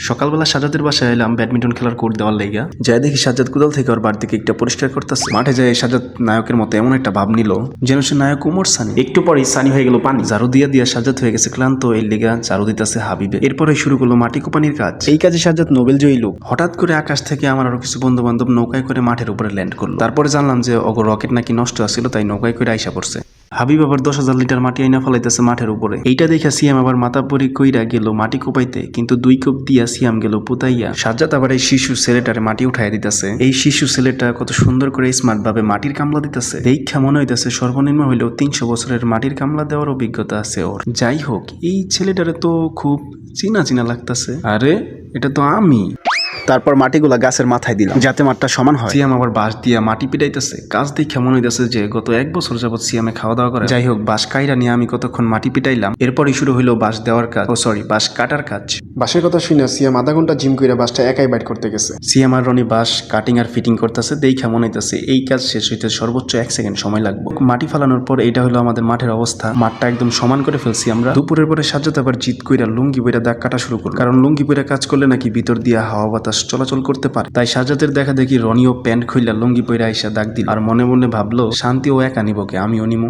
সকালবেলা সাজ্জাদের বাসায় এলাম ব্যাডমিন্টন খেলার কোর্ট দেওয়ার লাইগা। যাই দেখি সাজ্জাদ কোদাল থেকে ওর বাড়ি থেকে একটা পরিষ্কার করতেছে। মাঠে যায় সাজ্জাদ নায়কের মতো এমন একটা ভাব নিল যেন সে নায়ক উমর সানি। একটু পরেই সানি হয়ে গেল পানি। ঝাড়ু দিয়া দিয়া সাজ্জাদ হয়ে গেছে ক্লান্ত, এর লিগা ঝাড়ু দিতেছে হাবিবে। এরপরে শুরু করলো মাটি কোপানির কাজ। এই কাজে সাজ্জাদ নোবেল জয়ী লোক। হঠাৎ করে আকাশ থেকে আমার আরো কিছু বন্ধু বান্ধব নৌকায় করে মাঠের উপরে ল্যান্ড করলো। তারপরে জানলাম যে অগো রকেট নাকি নষ্ট আছিল, তাই নৌকায় করে আইসা পড়ছে। হাবিব আবার 10,000 লিটার মাটি আইনা ফলাইতেছে মাঠের উপরে। এইটা দেখা সিয়াম আবার মাথা পরি কইরা গেল মাটি কোপাইতে, কিন্তু 2 কোপ দিয়া সিয়াম গেল পুতাইয়া। সাজ্জাদ আবার এই শিশু ছেলেটারে মাটি উঠাইয়া দিতেছে। এই শিশু ছেলেটা কত সুন্দর করে স্মার্ট ভাবে মাটির কামলা দিতেছে। দেখা মনে হইতেছে সর্বনিম্ন হইলেও 300 বছরের মাটির কামলা দেওয়ার অভিজ্ঞতা আছে ওর। যাই হোক, এই ছেলেটারে তো খুব চিনা চিনা লাগতেছে। আরে এটা তো আমি। তারপর মাটিগুলা গাছের মাথায় দিলাম যাতে মাঠটা সমান হয়। সিয়াম আবার বাঁশ দিয়া মাটি পিটাইতেছে। কাজ দেখে মনে হইতেছে যে গত 1 বছর যাবত সিয়ামে খাওয়া দাওয়া করে। যাই হোক, বাঁশ কাইরা নিয়ে আমি কতক্ষণ মাটি পিটাইলাম। এরপরই শুরু হইলো বাঁশ দেওয়ার কাজ, বাঁশ কাটার কাজ। বাঁশের কথা শুনে সিয়াম আধা ঘন্টা জিম করে বাঁশটা একাই বাইট করতে গেছে। সিয়াম আর রনি বাঁশ কাটিং আর ফিটিং করতেছে। দেখা মনে হইতেছে এই কাজ শেষ হইতে সর্বোচ্চ 1 সেকেন্ড সময় লাগবে। মাটি ফালানোর পর এটা হলো আমাদের মাঠের অবস্থা। মাঠটা একদম সমান করে ফেলছি আমরা। দুপুরের পরে সাজ্জাদ আবার জিত কইরা লুঙ্গি বইরা দাগ কাটা শুরু করলো, কারণ লুঙ্গি বইরা কাজ করলে নাকি ভিতর দিয়া হাওয়া বাতাস চলাচল করতে পারে। তাই সাজ্জাদের দেখা দেখি রনিও প্যান্ট খুইলা লুঙ্গি পইরা আইসা দাগ দিল, আর মনে মনে ভাবলো শান্তি ও একা নিবকে, আমিও নিমু।